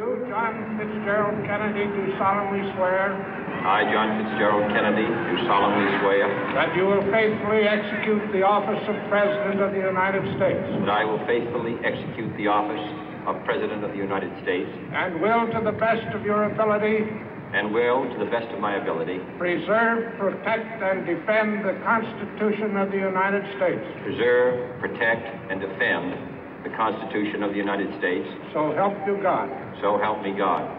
You, John Fitzgerald Kennedy, do solemnly swear. I, John Fitzgerald Kennedy, do solemnly swear. That you will faithfully execute the office of President of the United States. That I will faithfully execute the office of President of the United States. And will, to the best of your ability. And will, to the best of my ability. Preserve, protect, and defend the Constitution of the United States. Preserve, protect, and defend the Constitution of the United States. So help you God. So help me God.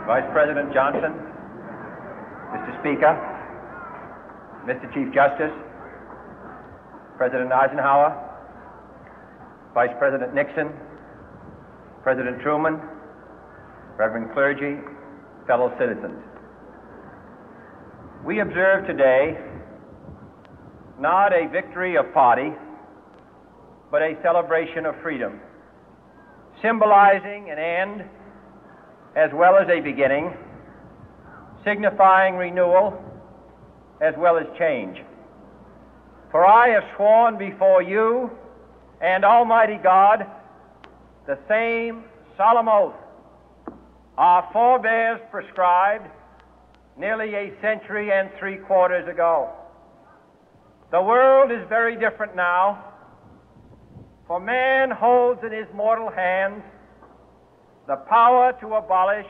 Vice President Johnson, Mr. Speaker, Mr. Chief Justice, President Eisenhower, Vice President Nixon, President Truman, Reverend clergy, fellow citizens. We observe today not a victory of party, but a celebration of freedom, symbolizing an end as well as a beginning, signifying renewal as well as change. For I have sworn before you and Almighty God the same solemn oath our forebears prescribed nearly a century and 3/4 ago. The world is very different now, for man holds in his mortal hands the power to abolish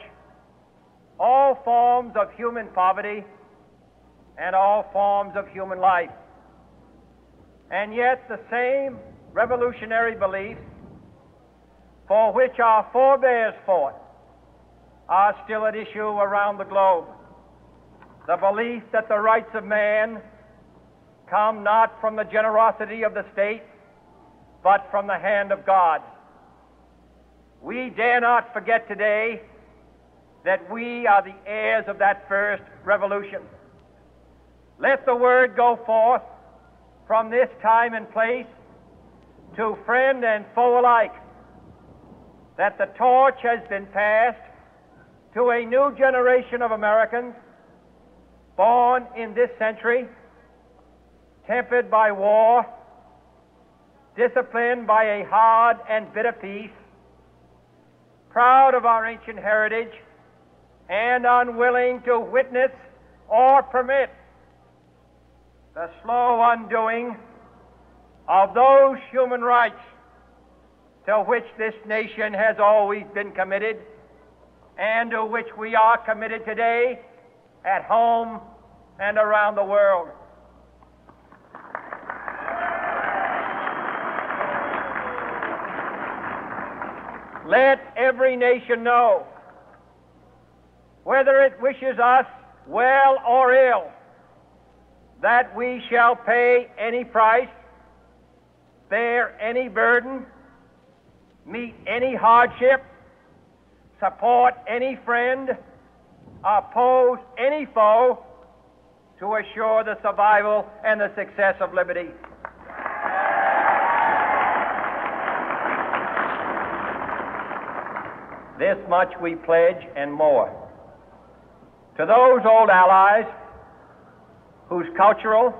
all forms of human poverty and all forms of human life. And yet the same revolutionary beliefs for which our forebears fought are still at issue around the globe. The belief that the rights of man come not from the generosity of the state, but from the hand of God. We dare not forget today that we are the heirs of that first revolution. Let the word go forth from this time and place to friend and foe alike that the torch has been passed to a new generation of Americans born in this century, tempered by war, disciplined by a hard and bitter peace, proud of our ancient heritage, and unwilling to witness or permit the slow undoing of those human rights to which this nation has always been committed and to which we are committed today at home and around the world. Let every nation know, whether it wishes us well or ill, that we shall pay any price, bear any burden, meet any hardship, support any friend, oppose any foe to assure the survival and the success of liberty. This much we pledge and more. To those old allies whose cultural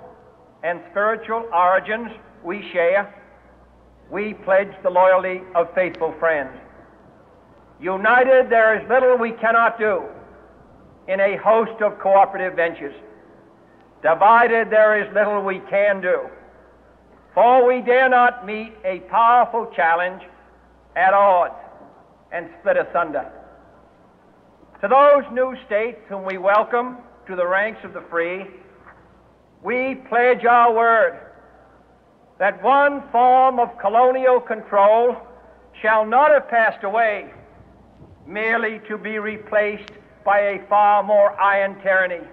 and spiritual origins we share, we pledge the loyalty of faithful friends. United, there is little we cannot do in a host of cooperative ventures. Divided, there is little we can do, for we dare not meet a powerful challenge at odds and split asunder. To those new states whom we welcome to the ranks of the free, we pledge our word that one form of colonial control shall not have passed away merely to be replaced by a far more iron tyranny.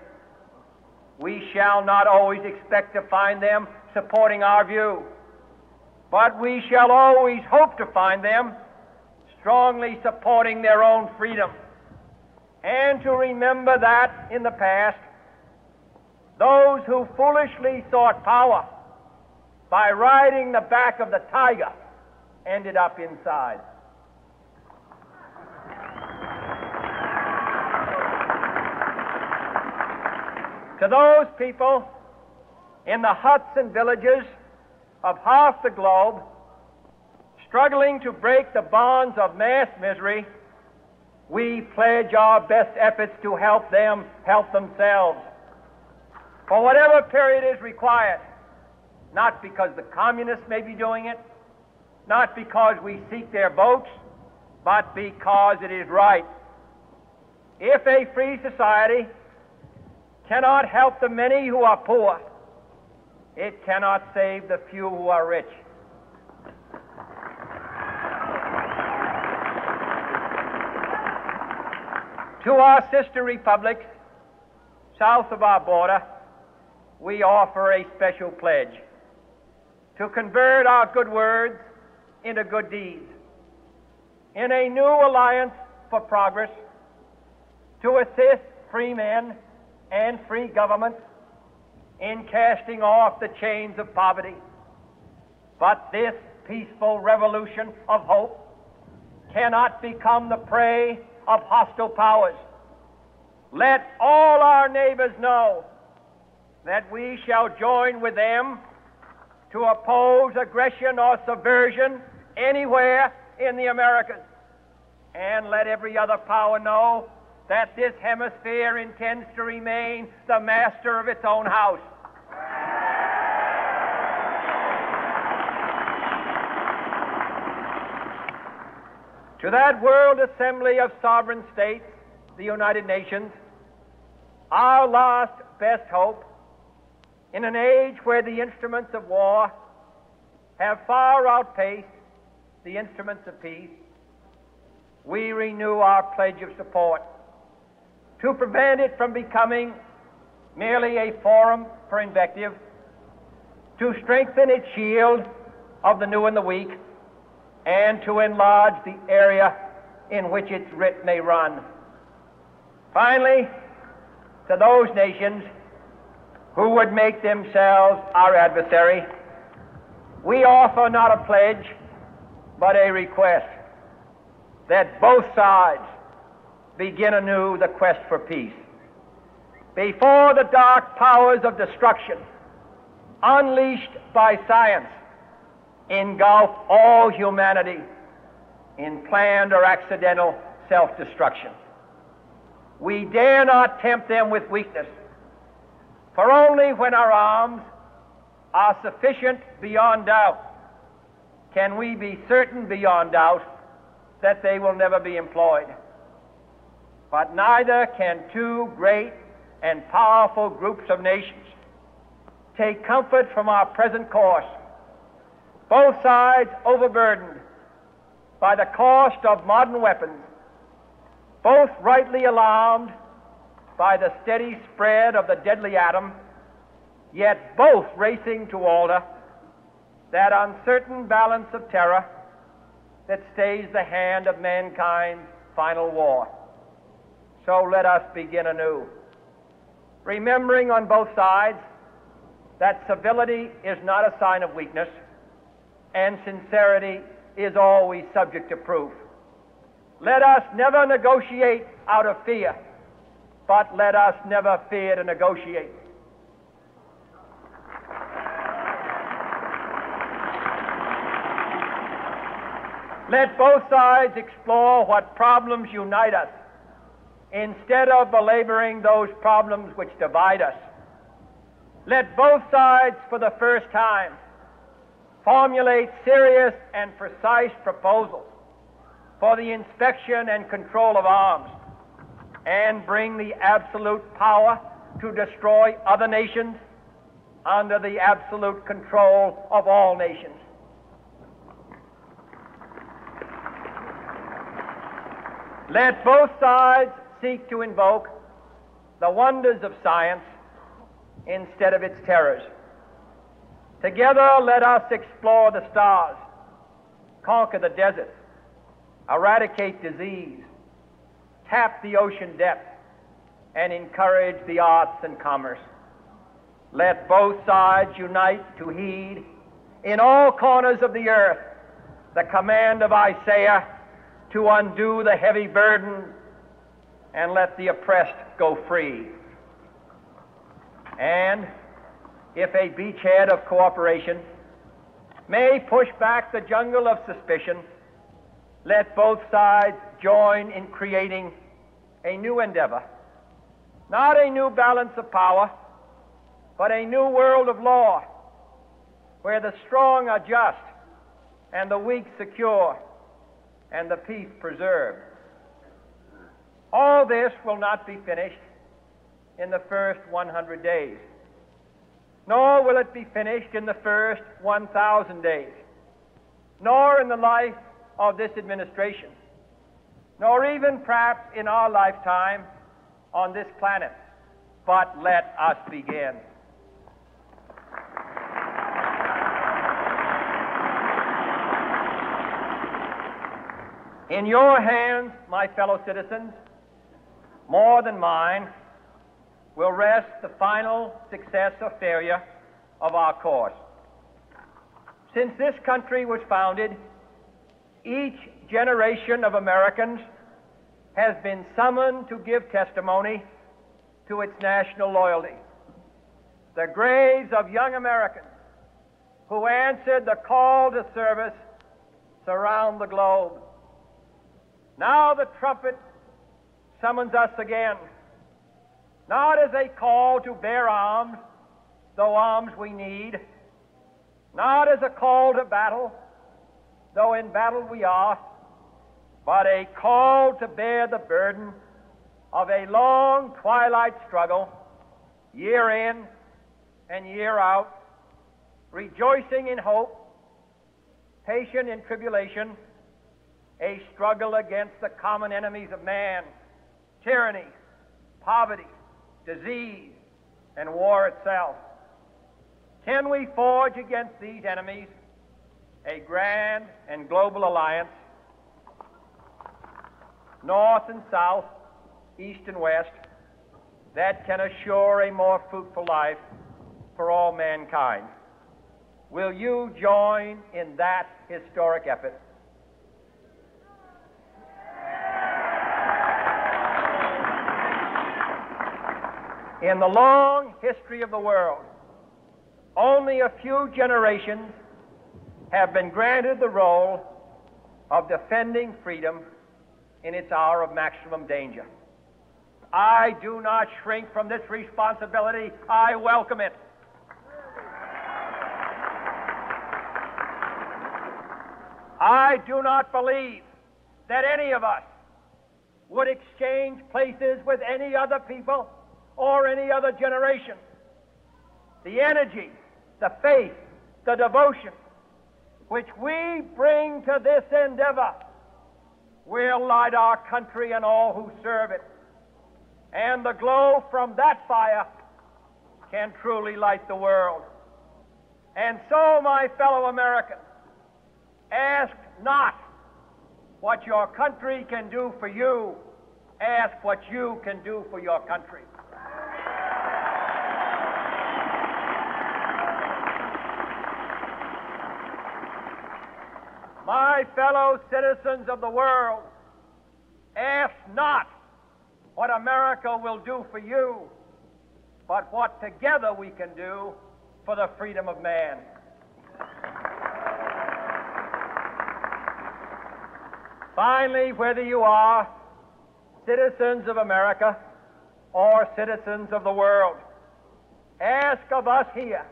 We shall not always expect to find them supporting our view, but we shall always hope to find them strongly supporting their own freedom, and to remember that in the past, those who foolishly sought power by riding the back of the tiger ended up inside. To those people in the huts and villages of half the globe struggling to break the bonds of mass misery, we pledge our best efforts to help them help themselves for whatever period is required, not because the communists may be doing it, not because we seek their votes, but because it is right. If a free society cannot help the many who are poor, it cannot save the few who are rich. To our sister republics south of our border, we offer a special pledge to convert our good words into good deeds, in a new alliance for progress, to assist free men and free governments in casting off the chains of poverty. But this peaceful revolution of hope cannot become the prey of hostile powers. Let all our neighbors know that we shall join with them to oppose aggression or subversion anywhere in the Americas. And let every other power know that this hemisphere intends to remain the master of its own house. To that world assembly of sovereign states, the United Nations, our last best hope, in an age where the instruments of war have far outpaced the instruments of peace, we renew our pledge of support to prevent it from becoming merely a forum for invective, to strengthen its shield of the new and the weak, and to enlarge the area in which its writ may run. Finally, to those nations who would make themselves our adversary, we offer not a pledge, but a request that both sides begin anew the quest for peace. Before the dark powers of destruction, unleashed by science, engulf all humanity in planned or accidental self-destruction, we dare not tempt them with weakness, for only when our arms are sufficient beyond doubt can we be certain beyond doubt that they will never be employed. But neither can two great and powerful groups of nations take comfort from our present course, both sides overburdened by the cost of modern weapons, both rightly alarmed by the steady spread of the deadly atom, yet both racing to alter that uncertain balance of terror that stays the hand of mankind's final war. So let us begin anew, remembering on both sides that civility is not a sign of weakness, and sincerity is always subject to proof. Let us never negotiate out of fear, but let us never fear to negotiate. Let both sides explore what problems unite us, instead of belaboring those problems which divide us. Let both sides, for the first time, formulate serious and precise proposals for the inspection and control of arms, and bring the absolute power to destroy other nations under the absolute control of all nations. Let both sides seek to invoke the wonders of science instead of its terrors. Together, let us explore the stars, conquer the deserts, eradicate disease, tap the ocean depths, and encourage the arts and commerce. Let both sides unite to heed in all corners of the earth the command of Isaiah to undo the heavy burden and let the oppressed go free. And if a beachhead of cooperation may push back the jungle of suspicion, let both sides join in creating a new endeavor, not a new balance of power, but a new world of law, where the strong are just and the weak secure and the peace preserved. All this will not be finished in the first 100 days, nor will it be finished in the first 1,000 days, nor in the life of this administration, nor even perhaps in our lifetime on this planet. But let us begin. In your hands, my fellow citizens, more than mine, will rest the final success or failure of our course. Since this country was founded, each generation of Americans has been summoned to give testimony to its national loyalty. The graves of young Americans who answered the call to service surround the globe. Now the trumpet summons us again, not as a call to bear arms, though arms we need, not as a call to battle, though in battle we are, but a call to bear the burden of a long twilight struggle, year in and year out, rejoicing in hope, patient in tribulation, a struggle against the common enemies of man, tyranny, poverty, disease, and war itself. Can we forge against these enemies a grand and global alliance, north and south, east and west, that can assure a more fruitful life for all mankind? Will you join in that historic effort? In the long history of the world, only a few generations have been granted the role of defending freedom in its hour of maximum danger. I do not shrink from this responsibility. I welcome it. I do not believe that any of us would exchange places with any other people or any other generation. The energy, the faith, the devotion which we bring to this endeavor will light our country and all who serve it. And the glow from that fire can truly light the world. And so, my fellow Americans, ask not what your country can do for you, ask what you can do for your country. My fellow citizens of the world, ask not what America will do for you, but what together we can do for the freedom of man. Finally, whether you are citizens of America or citizens of the world, ask of us here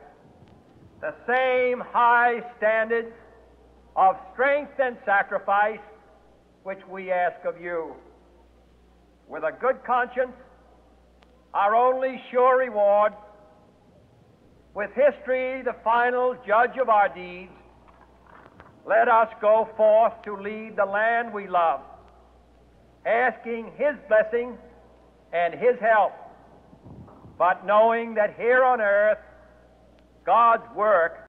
the same high standards of strength and sacrifice which we ask of you. With a good conscience, our only sure reward, with history the final judge of our deeds, let us go forth to lead the land we love, asking His blessing and His help, but knowing that here on earth God's work